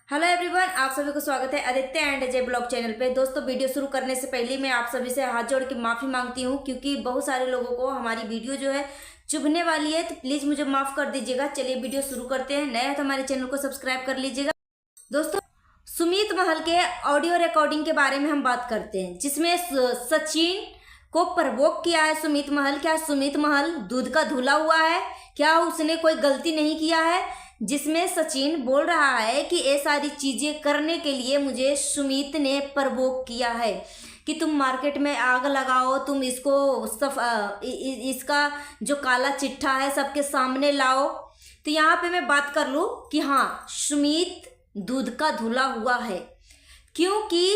Hello everyone, आप सभी को स्वागत है Aditya and Ajay blog channel पे। दोस्तों, वीडियो शुरू करने से पहले मैं आप सभी से हाथ जोड़ के माफ़ी मांगती हूँ क्योंकि बहुत सारे लोगों को हमारी वीडियो जो है चुभने वाली है, तो प्लीज़ मुझे माफ़ कर दीजिएगा। चलिए वीडियो शुरू करते हैं। नया है तो हमारे चैनल को सब्सक्राइब कर लीजिएगा। दोस्तों, सुमीत महल के ऑडियो रिकॉर्डिंग के बारे में हम बात करते हैं, जिसमें सचिन को प्रवोक किया है सुमीत महल। क्या सुमीत महल दूध का धुला हुआ है? क्या उसने कोई गलती नहीं किया है? जिसमें सचिन बोल रहा है कि ये सारी चीजें करने के लिए मुझे सुमीत ने प्रवोक किया है कि तुम मार्केट में आग लगाओ, तुम इसको इसका जो काला चिट्ठा है सबके सामने लाओ। तो यहाँ पे मैं बात कर लूँ कि हाँ, सुमीत दूध का धुला हुआ है क्योंकि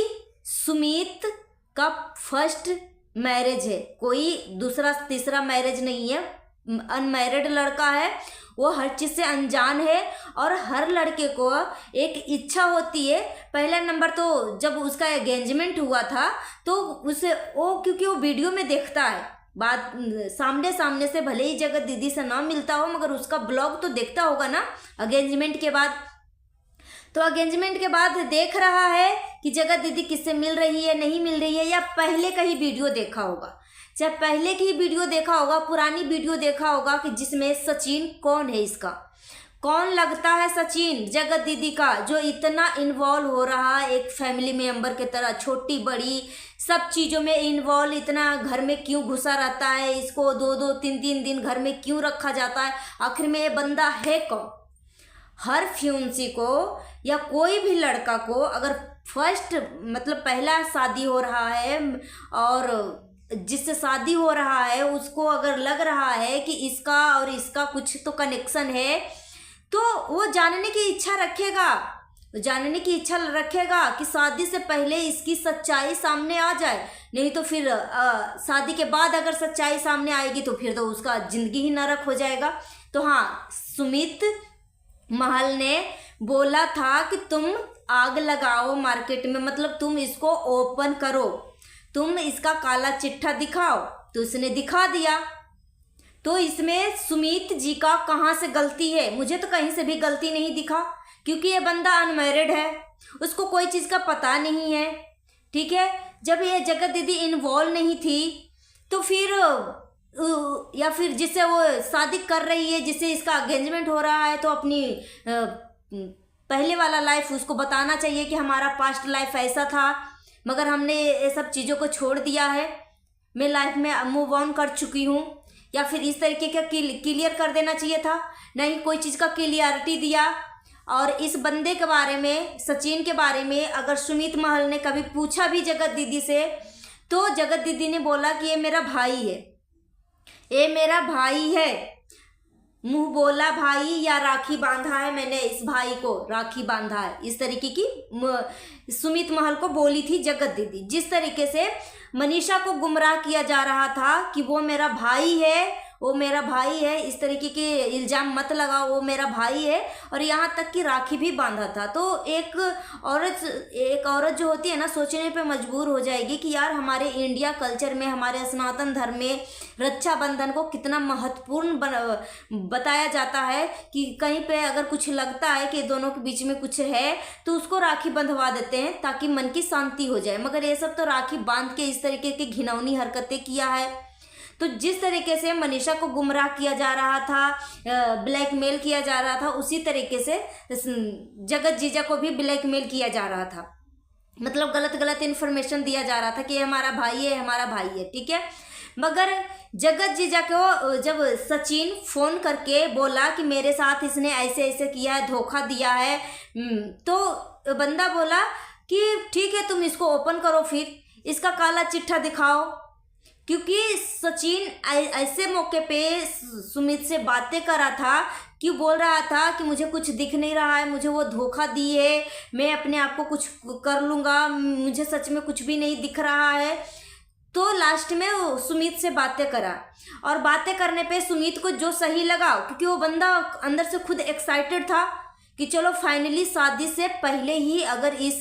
सुमीत का फर्स्ट मैरिज है, कोई दूसरा तीसरा मैरिज नहीं है। अनमैरिड लड़का है, वो हर चीज़ से अनजान है और हर लड़के को एक इच्छा होती है। पहला नंबर तो जब उसका एंगेजमेंट हुआ था तो उसे क्योंकि वो वीडियो में देखता है, बात सामने सामने से भले ही जगत दीदी से ना मिलता हो मगर उसका ब्लॉग तो देखता होगा ना एंगेजमेंट के बाद। तो एंगेजमेंट के बाद देख रहा है कि जगत दीदी किससे मिल रही है, नहीं मिल रही है, या पहले का ही वीडियो देखा होगा, चाहे पहले की वीडियो देखा होगा, पुरानी वीडियो देखा होगा कि जिसमें सचिन कौन है, इसका कौन लगता है सचिन जगत दीदी का, जो इतना इन्वॉल्व हो रहा है एक फैमिली मेंबर के तरह, छोटी बड़ी सब चीज़ों में इन्वॉल्व, इतना घर में क्यों घुसा रहता है, इसको 2-2 3-3 दिन घर में क्यों रखा जाता है, आखिर में ये बंदा है कौन? हर फ्यूंसी को या कोई भी लड़का को अगर फर्स्ट मतलब पहला शादी हो रहा है और जिससे शादी हो रहा है उसको अगर लग रहा है कि इसका और इसका कुछ तो कनेक्शन है, तो वो जानने की इच्छा रखेगा कि शादी से पहले इसकी सच्चाई सामने आ जाए। नहीं तो फिर शादी के बाद अगर सच्चाई सामने आएगी तो फिर तो उसका जिंदगी ही नरक हो जाएगा। तो हाँ, सुमित महल ने बोला था कि तुम आग लगाओ मार्केट में, मतलब तुम इसको ओपन करो, तुम इसका काला चिट्ठा दिखाओ। तो उसने दिखा दिया। तो इसमें सुमीत जी का कहाँ से गलती है? मुझे तो कहीं से भी गलती नहीं दिखा क्योंकि ये बंदा अनमैरिड है, उसको कोई चीज़ का पता नहीं है। ठीक है, जब ये जगत दीदी इन्वॉल्व नहीं थी तो फिर या फिर जिससे वो शादी कर रही है, जिससे इसका एंगेजमेंट हो रहा है, तो अपनी पहले वाला लाइफ उसको बताना चाहिए कि हमारा पास्ट लाइफ ऐसा था मगर हमने ये सब चीज़ों को छोड़ दिया है, मैं लाइफ में मूव ऑन कर चुकी हूँ। या फिर इस तरीके का क्लियर कर देना चाहिए था, नहीं कोई चीज़ का क्लियरिटी दिया। और इस बंदे के बारे में, सचिन के बारे में अगर सुमित महल ने कभी पूछा भी जगत दीदी से, तो जगत दीदी ने बोला कि ये मेरा भाई है, ये मेरा भाई है, मुंह बोला भाई या राखी बांधा है, मैंने इस भाई को राखी बांधा है, इस तरीके की सुमित महल को बोली थी जगत दीदी। जिस तरीके से मनीषा को गुमराह किया जा रहा था कि वो मेरा भाई है, वो मेरा भाई है, इस तरीके के इल्ज़ाम मत लगाओ, वो मेरा भाई है, और यहाँ तक कि राखी भी बांधा था। तो एक औरत जो होती है ना, सोचने पे मजबूर हो जाएगी कि यार हमारे इंडिया कल्चर में, हमारे सनातन धर्म में रक्षाबंधन को कितना महत्वपूर्ण बताया जाता है कि कहीं पे अगर कुछ लगता है कि दोनों के बीच में कुछ है तो उसको राखी बंधवा देते हैं ताकि मन की शांति हो जाए। मगर ये सब तो राखी बांध के इस तरीके की घिनौनी हरकतें किया है। तो जिस तरीके से मनीषा को गुमराह किया जा रहा था, ब्लैकमेल किया जा रहा था, उसी तरीके से जगत जीजा को भी ब्लैकमेल किया जा रहा था, मतलब गलत गलत इन्फॉर्मेशन दिया जा रहा था कि हमारा भाई है, हमारा भाई है। ठीक है, मगर जगत जीजा को जब सचिन फोन करके बोला कि मेरे साथ इसने ऐसे ऐसे किया है, धोखा दिया है, तो बंदा बोला कि ठीक है, तुम इसको ओपन करो, फिर इसका काला चिट्ठा दिखाओ। क्योंकि सचिन ऐसे मौके पे सुमित से बातें कर रहा था कि बोल रहा था कि मुझे कुछ दिख नहीं रहा है, मुझे वो धोखा दी है, मैं अपने आप को कुछ कर लूँगा, मुझे सच में कुछ भी नहीं दिख रहा है। तो लास्ट में वो सुमित से बातें करा, और बातें करने पे सुमित को जो सही लगा, क्योंकि वो बंदा अंदर से खुद एक्साइटेड था कि चलो फाइनली शादी से पहले ही अगर इस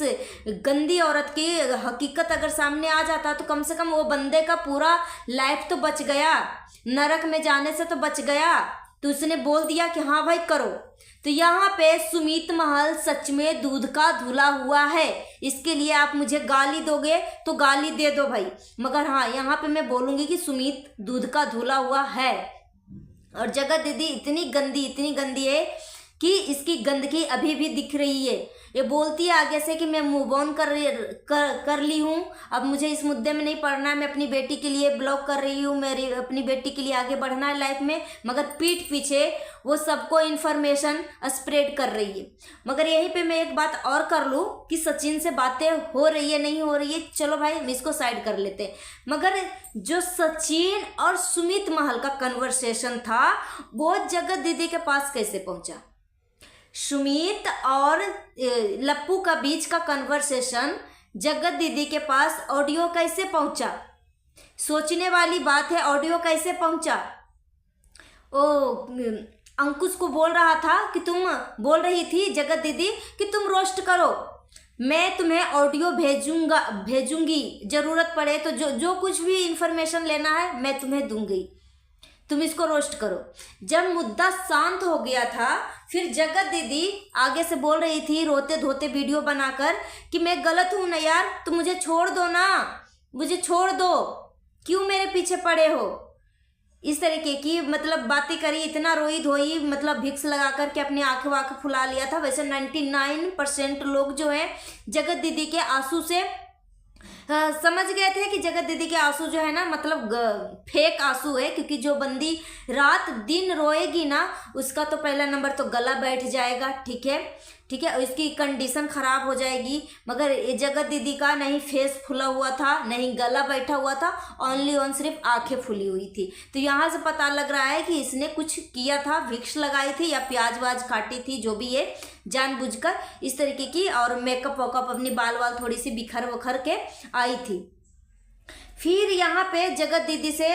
गंदी औरत की हकीकत अगर सामने आ जाता तो कम से कम वो बंदे का पूरा लाइफ तो बच गया, नरक में जाने से तो बच गया। तो उसने बोल दिया कि हाँ भाई करो। तो यहाँ पे सुमित महल सच में दूध का धुला हुआ है, इसके लिए आप मुझे गाली दोगे तो गाली दे दो भाई, मगर हाँ यहाँ पे मैं बोलूँगी कि सुमित दूध का धुला हुआ है। और जगत दीदी इतनी गंदी है कि इसकी गंदगी अभी भी दिख रही है। ये बोलती है आगे से कि मैं मूव ऑन कर ली हूँ, अब मुझे इस मुद्दे में नहीं पढ़ना है, मैं अपनी बेटी के लिए ब्लॉग कर रही हूँ, मेरी अपनी बेटी के लिए आगे बढ़ना है लाइफ में, मगर पीठ पीछे वो सबको इन्फॉर्मेशन स्प्रेड कर रही है। मगर यहीं पे मैं एक बात और कर लूँ कि सचिन से बातें हो रही है नहीं हो रही है, चलो भाई हम इसको साइड कर लेते हैं, मगर जो सचिन और सुमित महल का कन्वर्सेशन था वो जगत दीदी के पास कैसे पहुंचा? सुमित और लप्पू का बीच का कन्वर्सेशन जगत दीदी के पास ऑडियो कैसे पहुंचा? सोचने वाली बात है, ऑडियो कैसे पहुंचा? ओ अंकुश को बोल रहा था कि तुम बोल रही थी जगत दीदी कि तुम रोस्ट करो, मैं तुम्हें ऑडियो भेजूंगी, जरूरत पड़े तो जो कुछ भी इंफॉर्मेशन लेना है मैं तुम्हें दूंगी, तुम इसको रोस्ट करो। जब मुद्दा शांत हो गया था फिर जगत दीदी आगे से बोल रही थी रोते धोते वीडियो बनाकर कि मैं गलत हूं ना यार, तुम मुझे छोड़ दो ना, मुझे छोड़ दो, क्यों मेरे पीछे पड़े हो, इस तरीके की मतलब बातें करी, इतना रोई धोई, मतलब भिक्स लगा कर के अपनी आंखें वाखें फुला लिया था। वैसे 99% लोग जो है जगत दीदी के आंसू से समझ गए थे कि जगत दीदी के आंसू जो है ना मतलब फेक आंसू है, क्योंकि जो बंदी रात दिन रोएगी ना उसका तो पहला नंबर तो गला बैठ जाएगा, ठीक है, उसकी कंडीशन खराब हो जाएगी। मगर ये जगत दीदी का नहीं फेस फुला हुआ था, नहीं गला बैठा हुआ था, ऑन सिर्फ आंखें फुली हुई थी। तो यहाँ से पता लग रहा है कि इसने कुछ किया था, विक्स लगाई थी या प्याज वाज काटी थी, जो भी है जानबूझकर इस तरीके की, और मेकअप वॉकअप अपनी बाल वाल थोड़ी सी बिखर वखर के आई थी। फिर यहाँ पे जगत दीदी से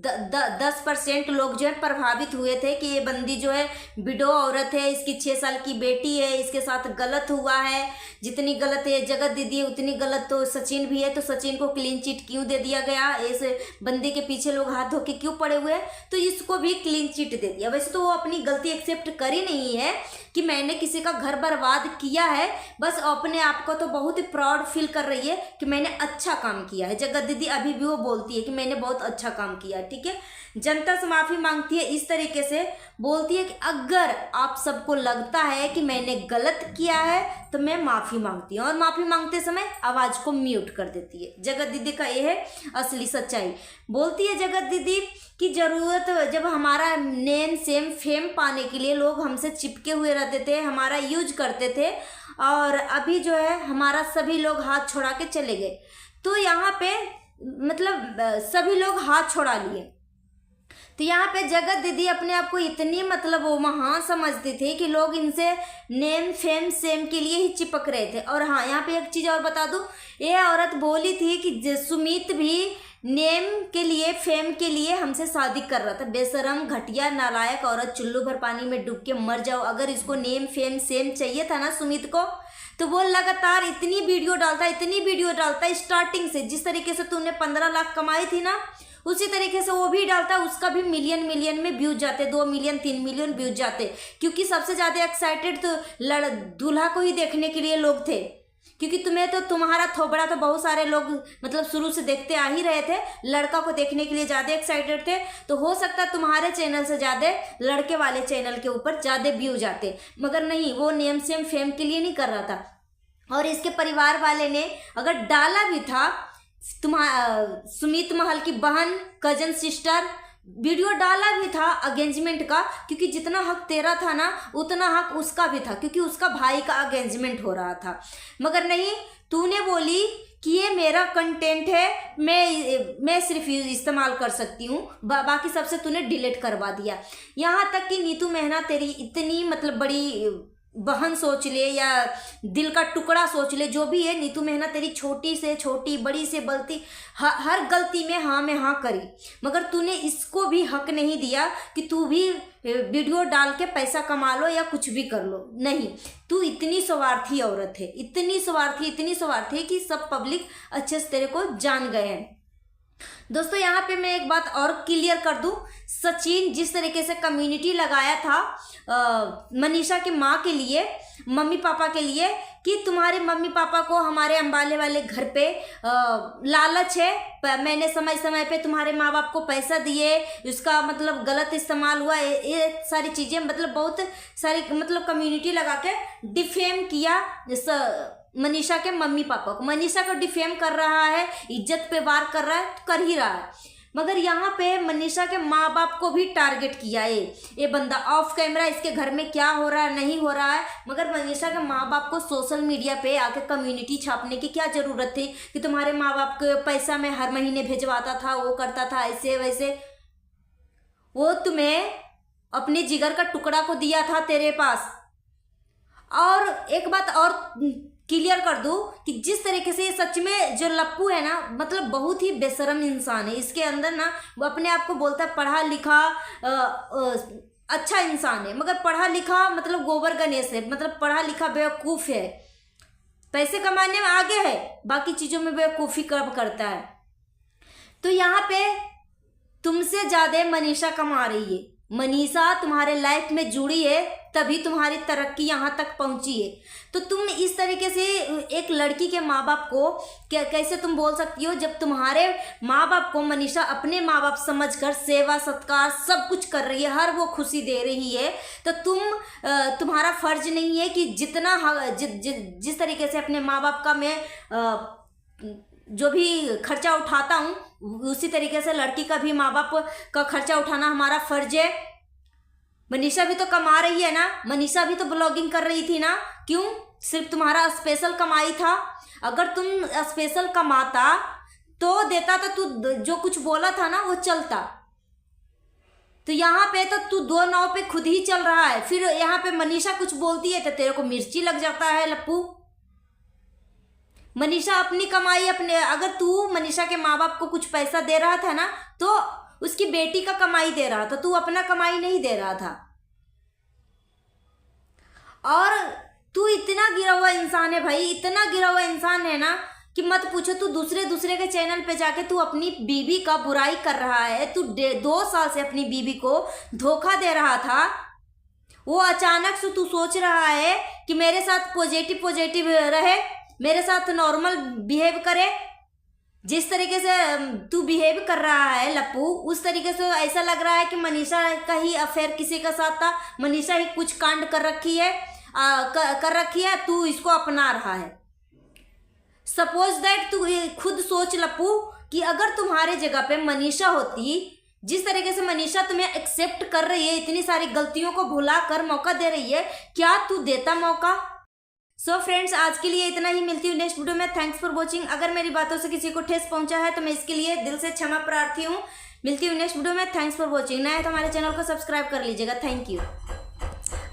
10% लोग जो है प्रभावित हुए थे कि ये बंदी जो है विडो औरत है, इसकी 6 साल की बेटी है, इसके साथ गलत हुआ है, जितनी गलत है जगत दीदी है उतनी गलत तो सचिन भी है, तो सचिन को क्लीन चिट क्यों दे दिया गया, इस बंदी के पीछे लोग हाथ धो के क्यों पड़े हुए हैं, तो इसको भी क्लीन चिट दे दिया। वैसे तो वो अपनी गलती एक्सेप्ट करी नहीं है कि मैंने किसी का घर बर्बाद किया है, बस अपने आप को तो बहुत ही प्राउड फील कर रही है कि मैंने अच्छा काम किया है। जगत दीदी अभी भी वो बोलती है कि मैंने बहुत अच्छा काम किया है, ठीक है, जनता से माफी मांगती है, इस तरीके से बोलती है कि अगर आप सबको लगता है कि मैंने गलत किया है तो मैं माफी मांगती हूँ, और माफी मांगते समय आवाज को म्यूट कर देती है। जगत दीदी का ये है असली सच्चाई। बोलती है जगत दीदी कि जरूरत जब हमारा नेम सेम फेम पाने के लिए लोग हमसे चिपके हुए रहते थे, हमारा यूज करते थे, और अभी जो है हमारा सभी लोग हाथ छोड़ा के चले गए, तो यहाँ पे मतलब सभी लोग हाथ छोड़ा लिए। तो यहाँ पे जगत दीदी अपने आप को इतनी मतलब वो महान समझती थी कि लोग इनसे नेम फेम सेम के लिए ही चिपक रहे थे। और हाँ यहाँ पे एक चीज़ और बता दूँ, ये औरत बोली थी कि सुमित भी नेम के लिए फेम के लिए हमसे शादी कर रहा था। बेशरम घटिया नालायक औरत, चुल्लू भर पानी में डूब के मर जाओ। अगर इसको नेम फेम सेम चाहिए था ना सुमित को, तो वो लगातार इतनी वीडियो डालता स्टार्टिंग से, जिस तरीके से तूने 15 लाख कमाई थी ना उसी तरीके से वो भी डालता, उसका भी मिलियन में व्यूज जाते, 2 मिलियन 3 मिलियन व्यूज जाते, क्योंकि सबसे ज़्यादा एक्साइटेड तो दूल्हा को ही देखने के लिए लोग थे, क्योंकि तुम्हें तो तुम्हारा थोबड़ा तो बहुत सारे लोग मतलब शुरू से देखते आ ही रहे थे, लड़का को देखने के लिए ज़्यादा एक्साइटेड थे, तो हो सकता है तुम्हारे चैनल से ज़्यादा लड़के वाले चैनल के ऊपर ज़्यादा व्यूज आते, मगर नहीं, वो नेम सेम फेम के लिए नहीं कर रहा था। और इसके परिवार वाले ने अगर डाला भी था, सुमित महल की बहन कजन सिस्टर वीडियो डाला भी था अगेंजमेंट का, क्योंकि जितना हक तेरा था ना उतना हक उसका भी था, क्योंकि उसका भाई का अगेंजमेंट हो रहा था। मगर नहीं, तूने बोली कि ये मेरा कंटेंट है, मैं सिर्फ इस्तेमाल कर सकती हूँ, बाकी सबसे तूने डिलीट करवा दिया। यहाँ तक कि नीतू मेहना तेरी इतनी मतलब बड़ी बहन सोच ले या दिल का टुकड़ा सोच ले, जो भी है, नीतू मेहना तेरी छोटी से छोटी बड़ी से गलती हर गलती में हाँ में हाँ करी, मगर तूने इसको भी हक नहीं दिया कि तू भी वीडियो डाल के पैसा कमा लो या कुछ भी कर लो। नहीं, तू इतनी स्वार्थी औरत है, इतनी स्वार्थी कि सब पब्लिक अच्छे से तेरे को जान गए हैं। दोस्तों यहाँ पे मैं एक बात और क्लियर कर दूं, सचिन जिस तरीके से कम्युनिटी लगाया था मनीषा की माँ के लिए, मम्मी पापा के लिए, कि तुम्हारे मम्मी पापा को हमारे अंबाले वाले घर पे लालच है, मैंने समय समय पे तुम्हारे माँ बाप को पैसा दिए, उसका मतलब गलत इस्तेमाल हुआ, ये सारी चीज़ें मतलब बहुत सारी मतलब कम्युनिटी लगा के डिफेम किया मनीषा के मम्मी पापा को। मनीषा को डिफेम कर रहा है, इज्जत पे वार कर रहा है, कर ही रहा है, मगर यहाँ पे मनीषा के माँ बाप को भी टारगेट किया है ये बंदा। ऑफ कैमरा इसके घर में क्या हो रहा है नहीं हो रहा है, मगर मनीषा के माँ बाप को सोशल मीडिया पे आके कम्युनिटी छापने की क्या ज़रूरत थी कि तुम्हारे माँ बाप को पैसा मैं हर महीने भिजवाता था, वो करता था ऐसे वैसे। वो तुम्हें अपने जिगर का टुकड़ा को दिया था तेरे पास। और एक बात और क्लियर कर दूं कि जिस तरीके से ये सच में जो लप्पू है ना, मतलब बहुत ही बेशरम इंसान है। इसके अंदर ना वो अपने आप को बोलता है पढ़ा लिखा अच्छा इंसान है, मगर पढ़ा लिखा मतलब गोबर गणेश है, मतलब पढ़ा लिखा बेवकूफ़ है। पैसे कमाने में आगे है, बाकी चीज़ों में बेवकूफ़ी करता है। तो यहाँ पे तुमसे ज़्यादा मनीषा कमा रही है। मनीषा तुम्हारे लाइफ में जुड़ी है, तभी तुम्हारी तरक्की यहाँ तक पहुँची है। तो तुम इस तरीके से एक लड़की के माँ बाप को कैसे तुम बोल सकती हो, जब तुम्हारे माँ बाप को मनीषा अपने माँ बाप समझकर सेवा सत्कार सब कुछ कर रही है, हर वो खुशी दे रही है, तो तुम्हारा फर्ज नहीं है कि जितना जिस तरीके से अपने माँ बाप का मैं जो भी खर्चा उठाता हूँ, उसी तरीके से लड़की का भी माँ बाप का खर्चा उठाना हमारा फर्ज है। मनीषा भी तो कमा रही है ना, मनीषा भी तो ब्लॉगिंग कर रही थी ना, क्यों सिर्फ तुम्हारा स्पेशल कमाई था? अगर तुम स्पेशल कमाता तो देता तो तू जो कुछ बोला था ना वो चलता। तो यहाँ पे तो तू दो नाव पे खुद ही चल रहा है, फिर यहाँ पे मनीषा कुछ बोलती है तो तेरे को मिर्ची लग जाता है लप्पू। मनीषा अपनी कमाई अगर तू मनीषा के माँ बाप को कुछ पैसा दे रहा था ना तो उसकी बेटी का कमाई दे रहा था, तू अपना कमाई नहीं दे रहा था। और तू इतना गिरा हुआ इंसान है भाई, इतना गिरा हुआ इंसान है ना कि मत पूछो। तू दूसरे के चैनल पे जाके तू अपनी बीवी का बुराई कर रहा है। तू 2 साल से अपनी बीवी को धोखा दे रहा था, वो अचानक से तू सोच रहा है कि मेरे साथ पॉजिटिव रहे, मेरे साथ नॉर्मल बिहेव करे। जिस तरीके से तू बिहेव कर रहा है लप्पू, उस तरीके से ऐसा लग रहा है कि मनीषा का ही अफेयर किसी के साथ था, मनीषा ही कुछ कांड कर रखी है, तू इसको अपना रहा है। सपोज दैट तू खुद सोच लप्पू कि अगर तुम्हारे जगह पे मनीषा होती, जिस तरीके से मनीषा तुम्हें एक्सेप्ट कर रही है, इतनी सारी गलतियों को भुला कर मौका दे रही है, क्या तू देता मौका? सो फ्रेंड्स, आज के लिए इतना ही। मिलती हूँ नेक्स्ट वीडियो में। Thanks for watching. अगर मेरी बातों से किसी को ठेस पहुंचा है तो मैं इसके लिए दिल से क्षमा प्रार्थी हूँ। मिलती हूँ नेक्स्ट वीडियो में। Thanks for watching. नया है तो हमारे चैनल को सब्सक्राइब कर लीजिएगा। Thank you.